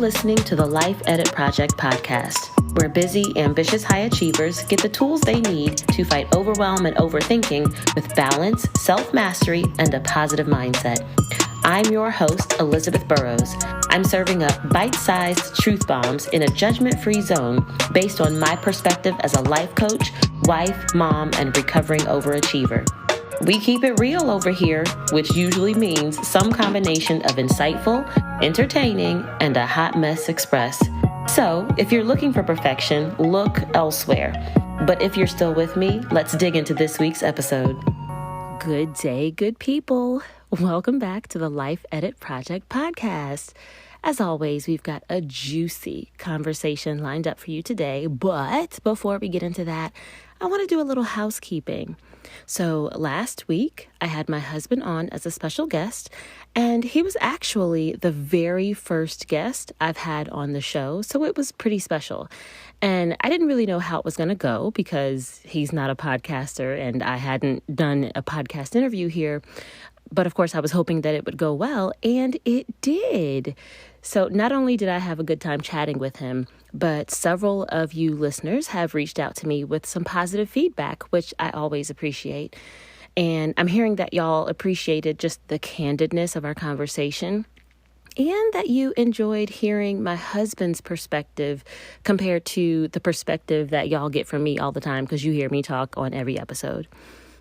listening to the Life Edit Project podcast, where busy, ambitious high achievers get the tools they need to fight overwhelm and overthinking with balance, self-mastery, and a positive mindset. I'm your host, Elizabeth Burrows. I'm serving up bite-sized truth bombs in a judgment-free zone based on my perspective as a life coach, wife, mom, and recovering overachiever. We keep it real over here, which usually means some combination of insightful, entertaining, and a hot mess express. So, if you're looking for perfection, look elsewhere. But if you're still with me, let's dig into this week's episode. Good day, good people. Welcome back to the Life Edit Project podcast. As always, we've got a juicy conversation lined up for you today. But before we get into that, I want to do a little housekeeping. So last week, I had my husband on as a special guest, and he was actually the very first guest I've had on the show, so it was pretty special. And I didn't really know how it was going to go because he's not a podcaster, and I hadn't done a podcast interview here. But of course, I was hoping that it would go well, and it did. So not only did I have a good time chatting with him, but several of you listeners have reached out to me with some positive feedback, which I always appreciate. And I'm hearing that y'all appreciated just the candidness of our conversation and that you enjoyed hearing my husband's perspective compared to the perspective that y'all get from me all the time because you hear me talk on every episode.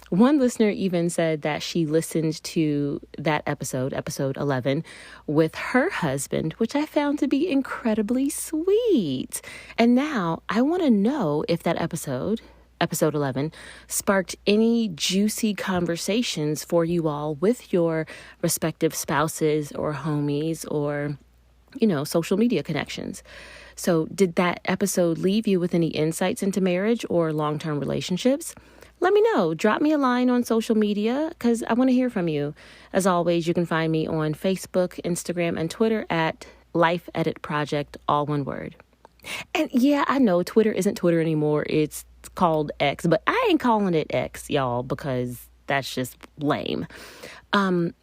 One listener even said that she listened to that episode 11, with her husband, which I found to be incredibly sweet. And now I want to know if that episode 11, sparked any juicy conversations for you all with your respective spouses or homies or, social media connections. So did that episode leave you with any insights into marriage or long-term relationships? Let me know. Drop me a line on social media because I want to hear from you. As always, you can find me on Facebook, Instagram, and Twitter at Life Edit Project, all one word. And yeah, I know Twitter isn't Twitter anymore. It's called X, but I ain't calling it X, y'all, because that's just lame. I'm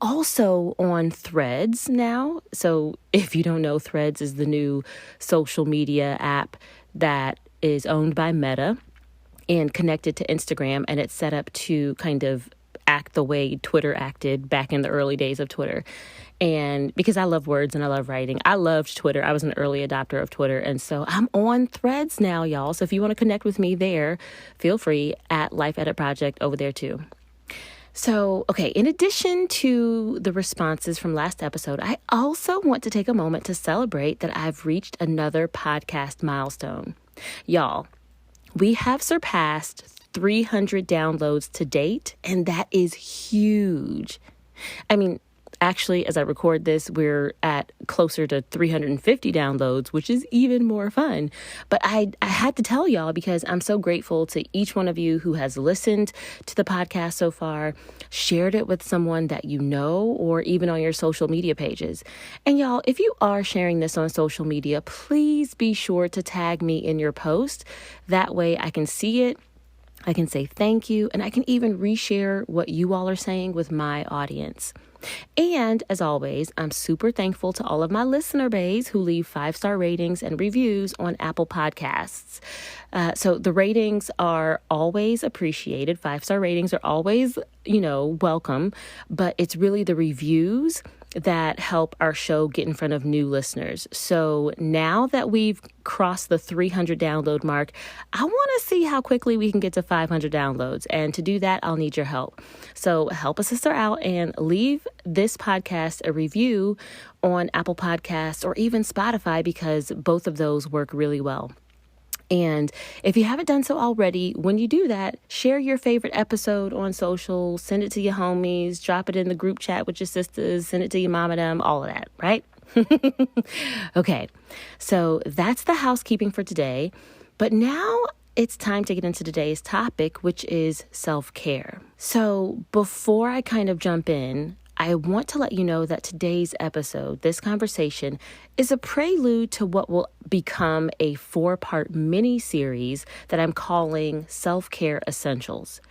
also on Threads now. So if you don't know, Threads is the new social media app that is owned by Meta and connected to Instagram, and it's set up to kind of act the way Twitter acted back in the early days of Twitter. And because I love words and I love writing, I loved Twitter. I was an early adopter of Twitter. And so I'm on Threads now, y'all. So if you want to connect with me there, feel free at Life Edit Project over there too. So, okay, in addition to the responses from last episode, I also want to take a moment to celebrate that I've reached another podcast milestone. Y'all, we have surpassed 300 downloads to date, and that is huge. I mean, actually, as I record this, we're at closer to 350 downloads, which is even more fun. But I had to tell y'all because I'm so grateful to each one of you who has listened to the podcast so far, shared it with someone that you know, or even on your social media pages. And y'all, if you are sharing this on social media, please be sure to tag me in your post. That way I can see it. I can say thank you, and I can even reshare what you all are saying with my audience. And as always, I'm super thankful to all of my listener bays who leave 5-star ratings and reviews on Apple Podcasts. So the ratings are always appreciated. 5-star ratings are always, welcome, but it's really the reviews that help our show get in front of new listeners. So now that we've crossed the 300 download mark, I want to see how quickly we can get to 500 downloads. And to do that, I'll need your help. So help a sister out and leave this podcast a review on Apple Podcasts or even Spotify because both of those work really well. And if you haven't done so already, when you do that, share your favorite episode on social, send it to your homies, drop it in the group chat with your sisters, send it to your mom and them, all of that, right? Okay, so that's the housekeeping for today. But now it's time to get into today's topic, which is self-care. So before I kind of jump in, I want to let you know that today's episode, this conversation, is a prelude to what will become a 4-part mini-series that I'm calling Self-Care Essentials.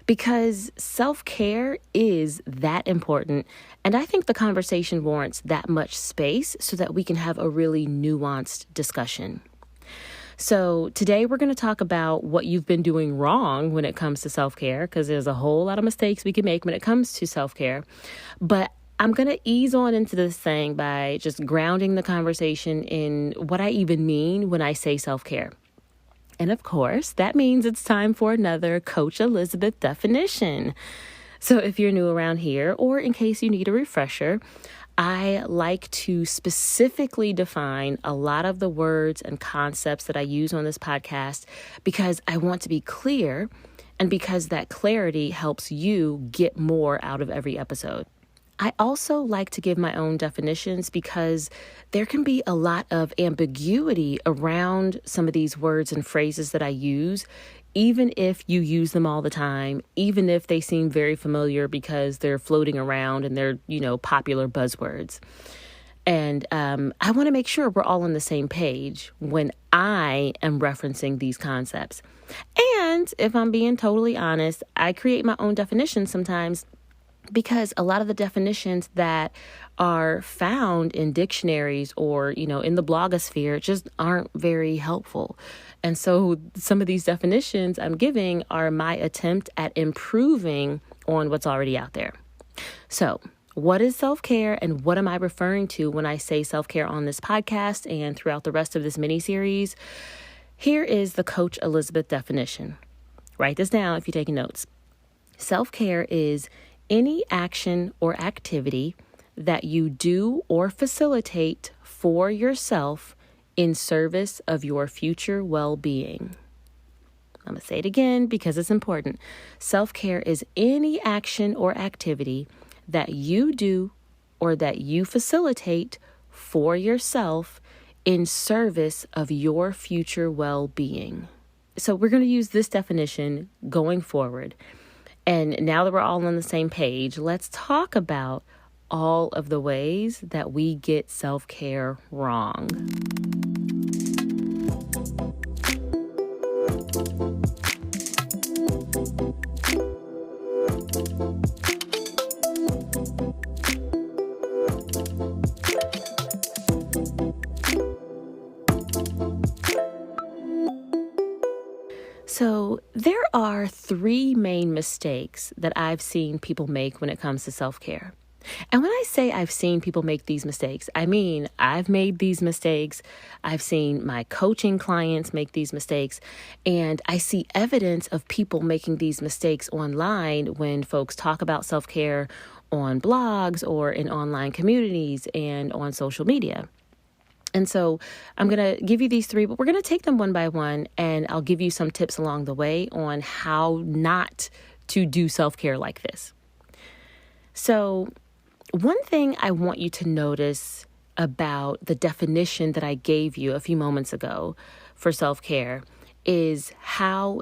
because self-care is that important. And I think the conversation warrants that much space so that we can have a really nuanced discussion. So today we're going to talk about what you've been doing wrong when it comes to self-care, because there's a whole lot of mistakes we can make when it comes to self-care. But I'm going to ease on into this thing by just grounding the conversation in what I even mean when I say self-care. And of course, that means it's time for another Coach Elizabeth definition. So if you're new around here, or in case you need a refresher, I like to specifically define a lot of the words and concepts that I use on this podcast because I want to be clear and because that clarity helps you get more out of every episode. I also like to give my own definitions because there can be a lot of ambiguity around some of these words and phrases that I use, even if you use them all the time, even if they seem very familiar because they're floating around and they're, popular buzzwords. And I want to make sure we're all on the same page when I am referencing these concepts. And if I'm being totally honest, I create my own definitions sometimes because a lot of the definitions that are found in dictionaries or, in the blogosphere just aren't very helpful. And so some of these definitions I'm giving are my attempt at improving on what's already out there. So what is self-care and what am I referring to when I say self-care on this podcast and throughout the rest of this mini-series? Here is the Coach Elizabeth definition. Write this down if you're taking notes. Self-care is any action or activity that you do or facilitate for yourself in service of your future well-being. I'm going to say it again because it's important. Self-care is any action or activity that you do or that you facilitate for yourself in service of your future well-being. So we're going to use this definition going forward. And now that we're all on the same page, let's talk about all of the ways that we get self-care wrong. So there are three main mistakes that I've seen people make when it comes to self-care. And when I say I've seen people make these mistakes, I mean I've made these mistakes. I've seen my coaching clients make these mistakes. And I see evidence of people making these mistakes online when folks talk about self-care on blogs or in online communities and on social media. And so I'm going to give you these three, but we're going to take them one by one, and I'll give you some tips along the way on how not to do self-care like this. So one thing I want you to notice about the definition that I gave you a few moments ago for self-care is how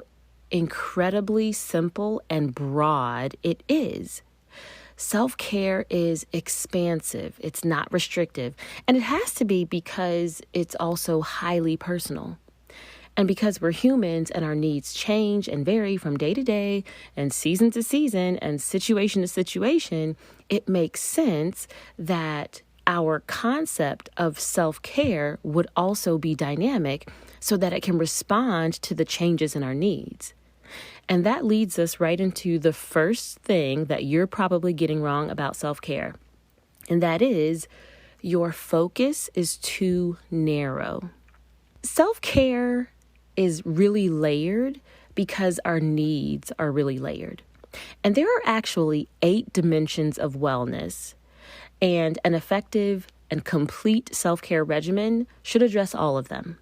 incredibly simple and broad it is. Self-care is expansive. It's not restrictive. And it has to be because it's also highly personal. And because we're humans and our needs change and vary from day to day and season to season and situation to situation, it makes sense that our concept of self-care would also be dynamic so that it can respond to the changes in our needs. And that leads us right into the first thing that you're probably getting wrong about self-care. And that is your focus is too narrow. Self-care is really layered because our needs are really layered. And there are actually 8 dimensions of wellness. And an effective and complete self-care regimen should address all of them.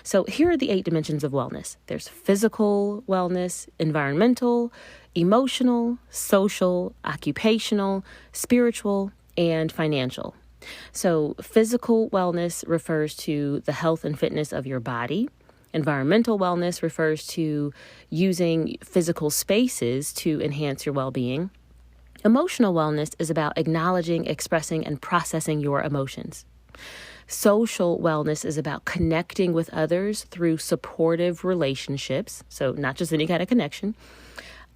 So here are the 8 dimensions of wellness. There's physical wellness, environmental, emotional, social, occupational, spiritual, and financial. So physical wellness refers to the health and fitness of your body. Environmental wellness refers to using physical spaces to enhance your well-being. Emotional wellness is about acknowledging, expressing, and processing your emotions. Social wellness is about connecting with others through supportive relationships, so not just any kind of connection.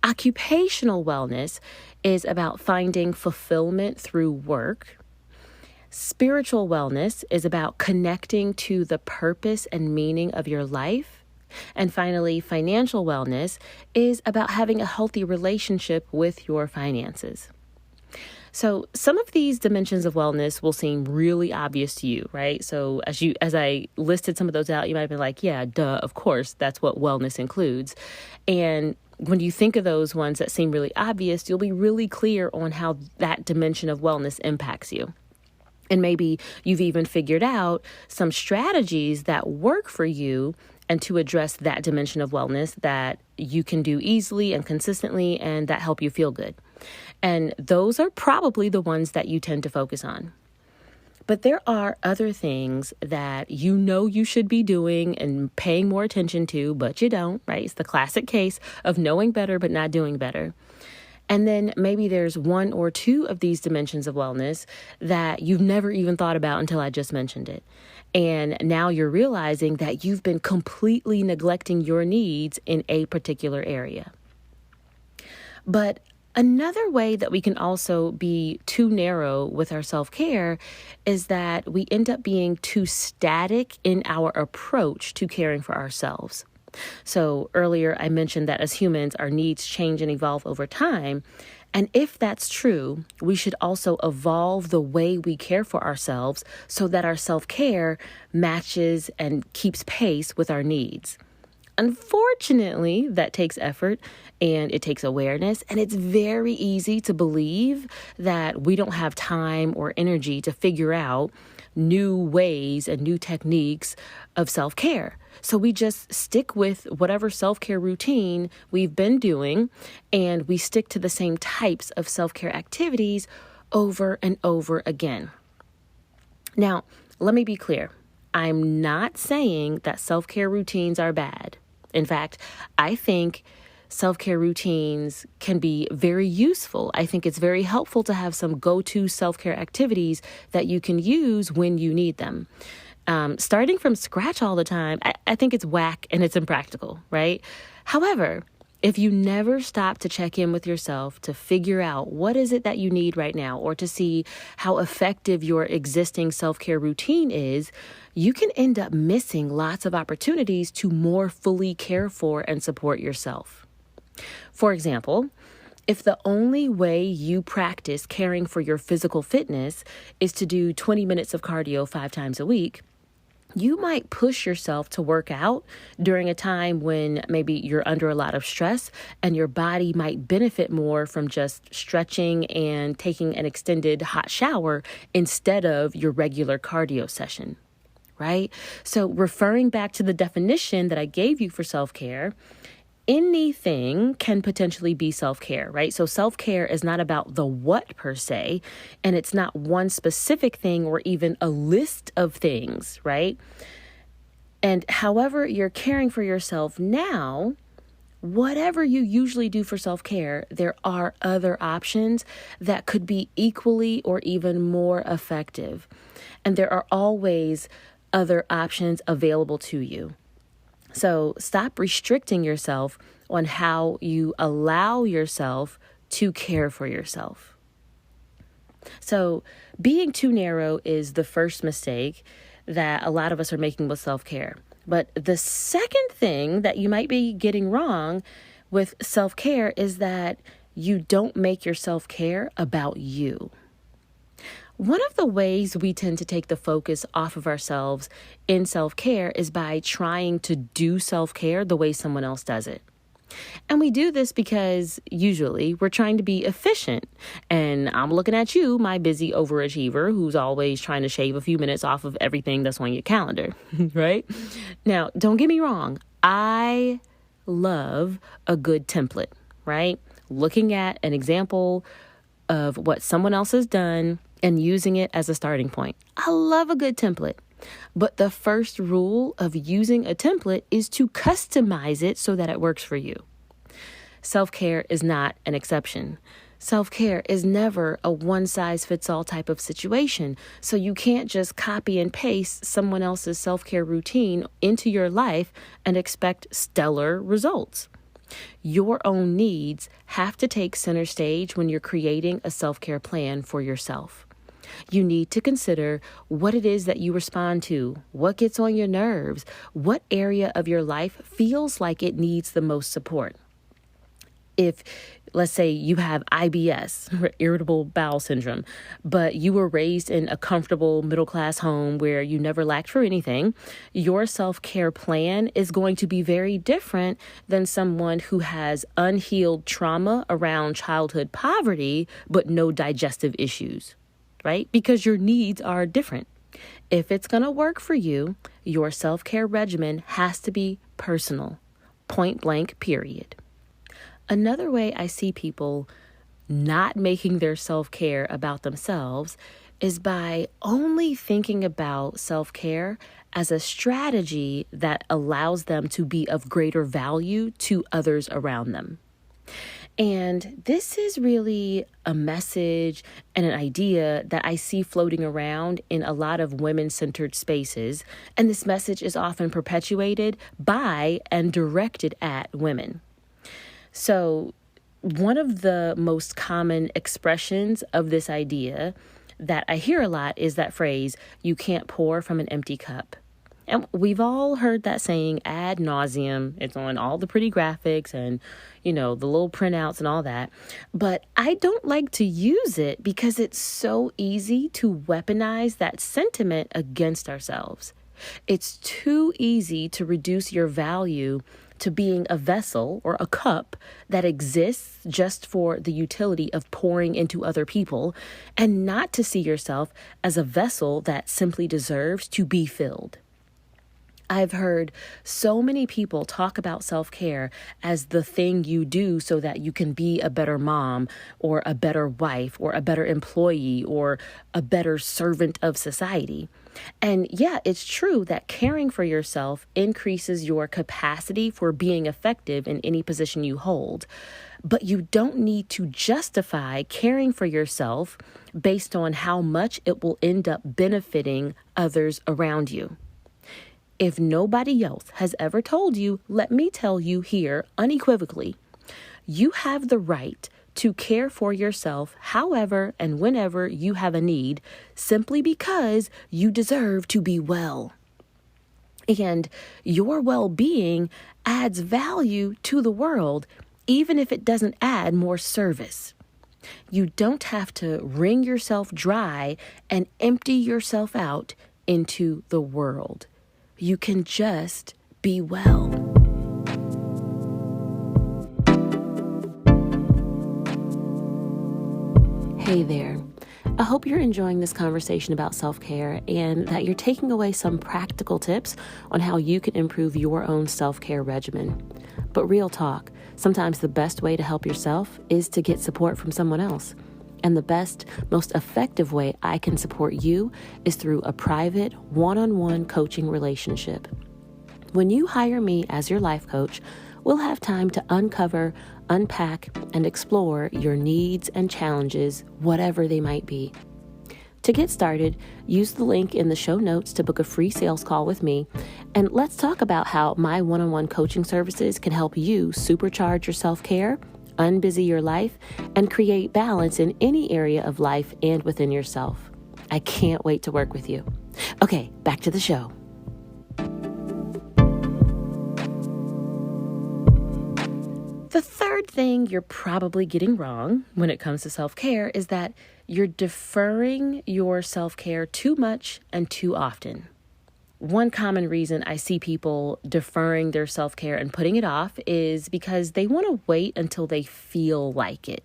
Occupational wellness is about finding fulfillment through work. Spiritual wellness is about connecting to the purpose and meaning of your life. And finally, financial wellness is about having a healthy relationship with your finances. So some of these dimensions of wellness will seem really obvious to you, right? So as I listed some of those out, you might have been like, yeah, duh, of course, that's what wellness includes. And when you think of those ones that seem really obvious, you'll be really clear on how that dimension of wellness impacts you. And maybe you've even figured out some strategies that work for you and to address that dimension of wellness that you can do easily and consistently and that help you feel good. And those are probably the ones that you tend to focus on. But there are other things that you know you should be doing and paying more attention to, but you don't, right? It's the classic case of knowing better but not doing better. And then maybe there's one or two of these dimensions of wellness that you've never even thought about until I just mentioned it. And now you're realizing that you've been completely neglecting your needs in a particular area. But another way that we can also be too narrow with our self-care is that we end up being too static in our approach to caring for ourselves. So earlier I mentioned that as humans, our needs change and evolve over time. And if that's true, we should also evolve the way we care for ourselves so that our self-care matches and keeps pace with our needs. Unfortunately, that takes effort and it takes awareness, and it's very easy to believe that we don't have time or energy to figure out new ways and new techniques of self-care. So we just stick with whatever self-care routine we've been doing, and we stick to the same types of self-care activities over and over again. Now, let me be clear. I'm not saying that self-care routines are bad. In fact, I think self-care routines can be very useful. I think it's very helpful to have some go-to self-care activities that you can use when you need them. Starting from scratch all the time, I think it's whack and it's impractical, right? However, if you never stop to check in with yourself to figure out what is it that you need right now, or to see how effective your existing self-care routine is, you can end up missing lots of opportunities to more fully care for and support yourself. For example, if the only way you practice caring for your physical fitness is to do 20 minutes of cardio 5 times a week, you might push yourself to work out during a time when maybe you're under a lot of stress and your body might benefit more from just stretching and taking an extended hot shower instead of your regular cardio session, right? So referring back to the definition that I gave you for self-care, anything can potentially be self-care, right? So self-care is not about the what per se, and it's not one specific thing or even a list of things, right? And however you're caring for yourself now, whatever you usually do for self-care, there are other options that could be equally or even more effective. And there are always other options available to you. So stop restricting yourself on how you allow yourself to care for yourself. So being too narrow is the first mistake that a lot of us are making with self-care. But the second thing that you might be getting wrong with self-care is that you don't make your self-care about you. One of the ways we tend to take the focus off of ourselves in self-care is by trying to do self-care the way someone else does it. And we do this because usually we're trying to be efficient. And I'm looking at you, my busy overachiever, who's always trying to shave a few minutes off of everything that's on your calendar, right? Now, don't get me wrong. I love a good template, right? Looking at an example of what someone else has done and using it as a starting point. I love a good template. But the first rule of using a template is to customize it so that it works for you. Self-care is not an exception. Self-care is never a one-size-fits-all type of situation. So you can't just copy and paste someone else's self-care routine into your life and expect stellar results. Your own needs have to take center stage when you're creating a self-care plan for yourself. You need to consider what it is that you respond to, what gets on your nerves, what area of your life feels like it needs the most support. If, let's say, you have IBS, irritable bowel syndrome, but you were raised in a comfortable middle-class home where you never lacked for anything, your self-care plan is going to be very different than someone who has unhealed trauma around childhood poverty, but no digestive issues, right? Because your needs are different. If it's going to work for you, your self-care regimen has to be personal, point blank, period. Another way I see people not making their self-care about themselves is by only thinking about self-care as a strategy that allows them to be of greater value to others around them. And this is really a message and an idea that I see floating around in a lot of women-centered spaces. And this message is often perpetuated by and directed at women. So one of the most common expressions of this idea that I hear a lot is that phrase, "you can't pour from an empty cup." And we've all heard that saying ad nauseum. It's on all the pretty graphics and, the little printouts and all that. But I don't like to use it because it's so easy to weaponize that sentiment against ourselves. It's too easy to reduce your value to being a vessel or a cup that exists just for the utility of pouring into other people, and not to see yourself as a vessel that simply deserves to be filled. I've heard so many people talk about self-care as the thing you do so that you can be a better mom or a better wife or a better employee or a better servant of society. And yeah, it's true that caring for yourself increases your capacity for being effective in any position you hold. But you don't need to justify caring for yourself based on how much it will end up benefiting others around you. If nobody else has ever told you, let me tell you here unequivocally, you have the right to care for yourself however and whenever you have a need, simply because you deserve to be well. And your well-being adds value to the world, even if it doesn't add more service. You don't have to wring yourself dry and empty yourself out into the world. You can just be well. Hey there. I hope you're enjoying this conversation about self-care and that you're taking away some practical tips on how you can improve your own self-care regimen. But real talk, sometimes the best way to help yourself is to get support from someone else. And the best, most effective way I can support you is through a private, one-on-one coaching relationship. When you hire me as your life coach, we'll have time to uncover, unpack, and explore your needs and challenges, whatever they might be. To get started, use the link in the show notes to book a free sales call with me, and let's talk about how my one-on-one coaching services can help you supercharge your self-care, unbusy your life, and create balance in any area of life and within yourself. I can't wait to work with you. Okay, back to the show. The third thing you're probably getting wrong when it comes to self-care is that you're deferring your self-care too much and too often. One common reason I see people deferring their self-care and putting it off is because they want to wait until they feel like it.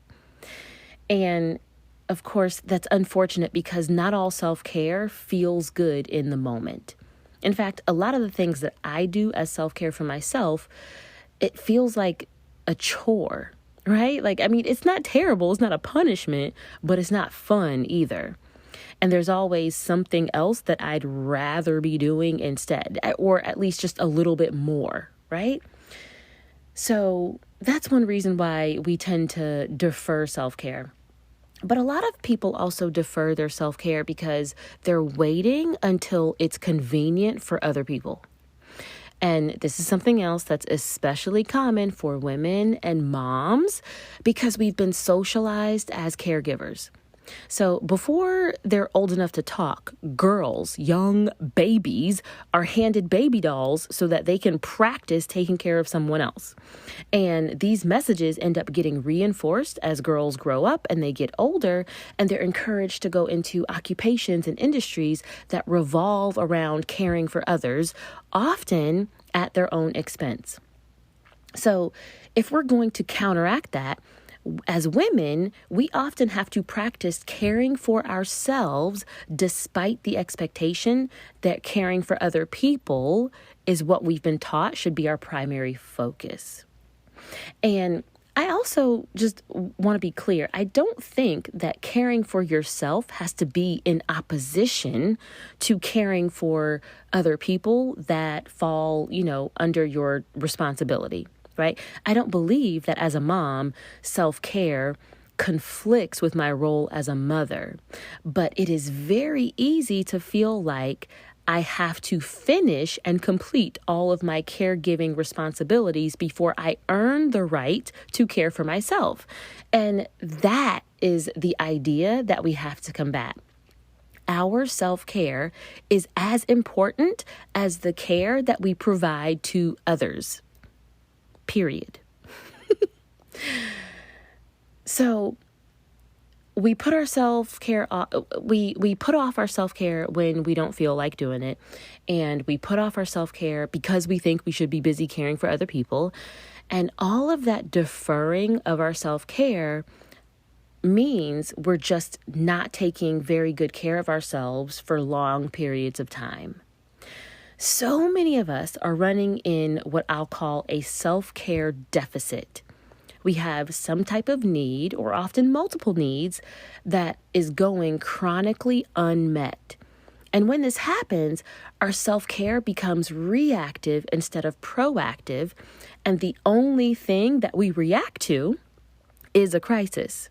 And of course, that's unfortunate because not all self-care feels good in the moment. In fact, a lot of the things that I do as self-care for myself, it feels like a chore, right? It's not terrible. It's not a punishment, but it's not fun either. And there's always something else that I'd rather be doing instead, or at least just a little bit more, right? So that's one reason why we tend to defer self-care. But a lot of people also defer their self-care because they're waiting until it's convenient for other people. And this is something else that's especially common for women and moms because we've been socialized as caregivers. So before they're old enough to talk, girls, young babies, are handed baby dolls so that they can practice taking care of someone else. And these messages end up getting reinforced as girls grow up and they get older, and they're encouraged to go into occupations and industries that revolve around caring for others, often at their own expense. So if we're going to counteract that, as women, we often have to practice caring for ourselves despite the expectation that caring for other people is what we've been taught should be our primary focus. And I also just want to be clear. I don't think that caring for yourself has to be in opposition to caring for other people that fall, under your responsibility. Right? I don't believe that as a mom, self-care conflicts with my role as a mother, but it is very easy to feel like I have to finish and complete all of my caregiving responsibilities before I earn the right to care for myself. And that is the idea that we have to combat. Our self-care is as important as the care that we provide to others. Period. So we put our self-care we put off our self-care when we don't feel like doing it, and we put off our self-care because we think we should be busy caring for other people. And all of that deferring of our self-care means we're just not taking very good care of ourselves for long periods of time. So many of us are running in what I'll call a self-care deficit. We have some type of need, or often multiple needs, that is going chronically unmet. And when this happens, our self-care becomes reactive instead of proactive, and the only thing that we react to is a crisis.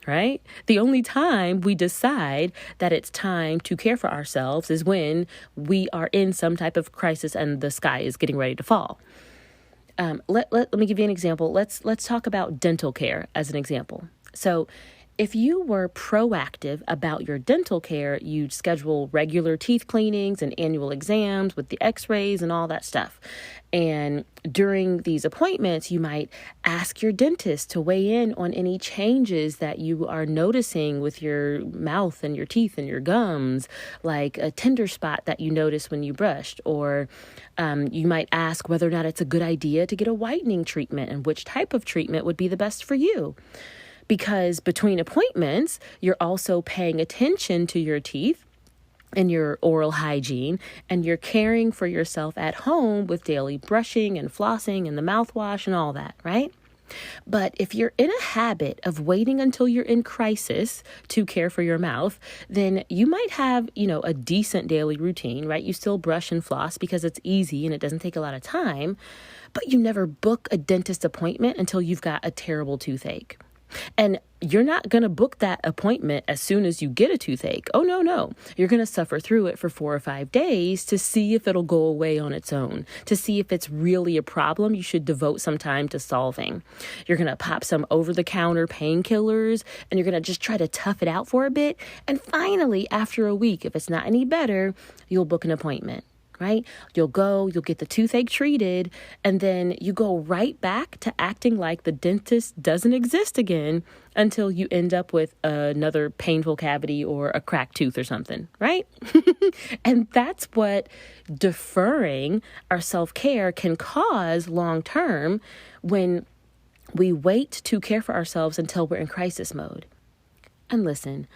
Right? The only time we decide that it's time to care for ourselves is when we are in some type of crisis and the sky is getting ready to fall. Let me give you an example. Let's talk about dental care as an example. So if you were proactive about your dental care, you'd schedule regular teeth cleanings and annual exams with the x-rays and all that stuff. And during these appointments, you might ask your dentist to weigh in on any changes that you are noticing with your mouth and your teeth and your gums, like a tender spot that you notice when you brushed, or you might ask whether or not it's a good idea to get a whitening treatment and which type of treatment would be the best for you. Because between appointments, you're also paying attention to your teeth and your oral hygiene, and you're caring for yourself at home with daily brushing and flossing and the mouthwash and all that, right? But if you're in a habit of waiting until you're in crisis to care for your mouth, then you might have, a decent daily routine, right? You still brush and floss because it's easy and it doesn't take a lot of time, but you never book a dentist appointment until you've got a terrible toothache. And you're not going to book that appointment as soon as you get a toothache. Oh, no. You're going to suffer through it for 4 or 5 days to see if it'll go away on its own, to see if it's really a problem you should devote some time to solving. You're going to pop some over-the-counter painkillers, and you're going to just try to tough it out for a bit. And finally, after a week, if it's not any better, you'll book an appointment. Right? You'll get the toothache treated, and then you go right back to acting like the dentist doesn't exist again until you end up with another painful cavity or a cracked tooth or something, right? And that's what deferring our self-care can cause long term when we wait to care for ourselves until we're in crisis mode. And listen,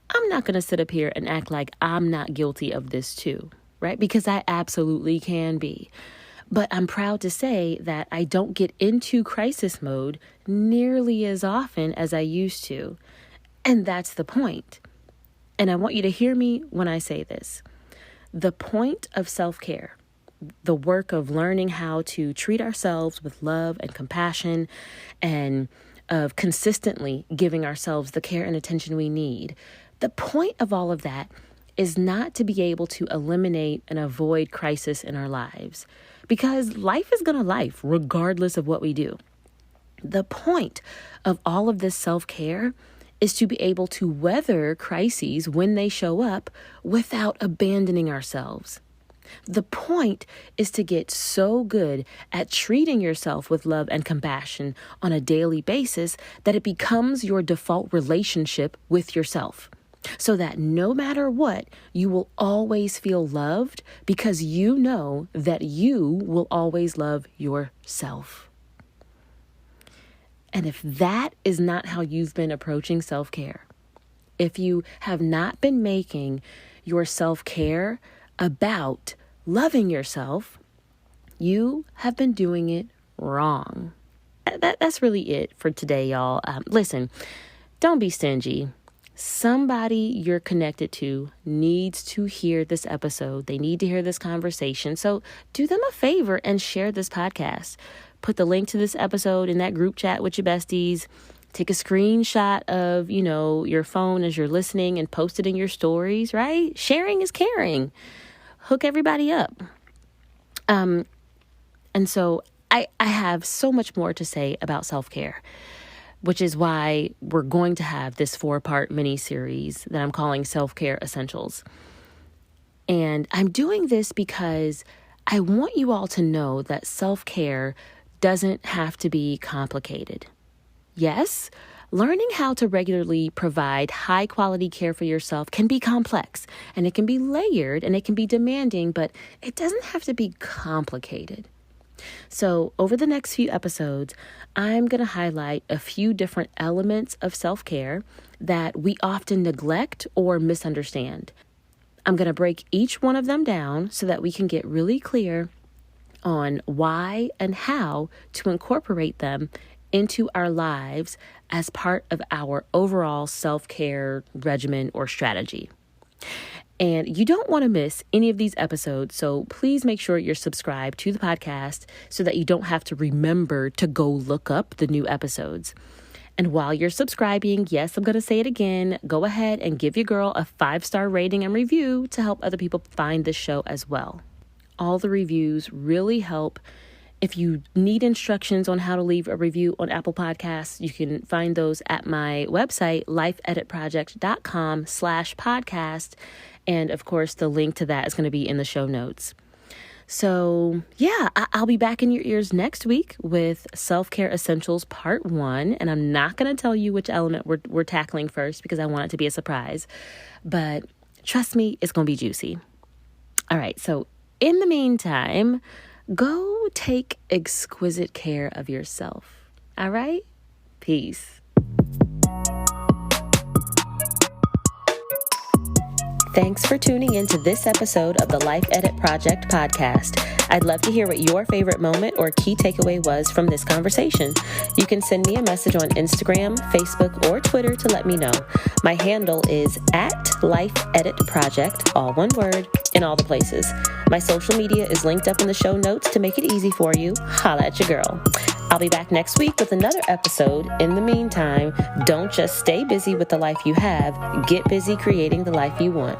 I'm not going to sit up here and act like I'm not guilty of this too. Right? Because I absolutely can be. But I'm proud to say that I don't get into crisis mode nearly as often as I used to. And that's the point. And I want you to hear me when I say this. The point of self-care, the work of learning how to treat ourselves with love and compassion, and of consistently giving ourselves the care and attention we need, the point of all of that is not to be able to eliminate and avoid crisis in our lives, because life is going to life regardless of what we do. The point of all of this self-care is to be able to weather crises when they show up without abandoning ourselves. The point is to get so good at treating yourself with love and compassion on a daily basis that it becomes your default relationship with yourself, so that no matter what, you will always feel loved because you know that you will always love yourself. And if that is not how you've been approaching self-care, if you have not been making your self-care about loving yourself, you have been doing it wrong. That's really it for today, y'all. Listen, don't be stingy. Somebody you're connected to needs to hear this episode. They need to hear this conversation. So do them a favor and share this podcast. Put the link to this episode in that group chat with your besties. Take a screenshot of, your phone as you're listening and post it in your stories, right? Sharing is caring. Hook everybody up. And so I have so much more to say about self-care, which is why we're going to have this 4-part mini-series that I'm calling Self-Care Essentials. And I'm doing this because I want you all to know that self-care doesn't have to be complicated. Yes, learning how to regularly provide high quality care for yourself can be complex, and it can be layered, and it can be demanding, but it doesn't have to be complicated. So over the next few episodes, I'm going to highlight a few different elements of self-care that we often neglect or misunderstand. I'm going to break each one of them down so that we can get really clear on why and how to incorporate them into our lives as part of our overall self-care regimen or strategy. And you don't want to miss any of these episodes, so please make sure you're subscribed to the podcast so that you don't have to remember to go look up the new episodes. And while you're subscribing, yes, I'm going to say it again, go ahead and give your girl a 5-star rating and review to help other people find this show as well. All the reviews really help. If you need instructions on how to leave a review on Apple Podcasts, you can find those at my website, lifeeditproject.com/podcast. And of course, the link to that is going to be in the show notes. So yeah, I'll be back in your ears next week with Self-Care Essentials Part 1. And I'm not going to tell you which element we're tackling first because I want it to be a surprise. But trust me, it's going to be juicy. All right, so in the meantime, go take exquisite care of yourself. All right? Peace. Thanks for tuning in to this episode of the Life Edit Project podcast. I'd love to hear what your favorite moment or key takeaway was from this conversation. You can send me a message on Instagram, Facebook, or Twitter to let me know. My handle is @LifeEditProject, all one word, in all the places. My social media is linked up in the show notes to make it easy for you. Holla at your girl. I'll be back next week with another episode. In the meantime, don't just stay busy with the life you have. Get busy creating the life you want.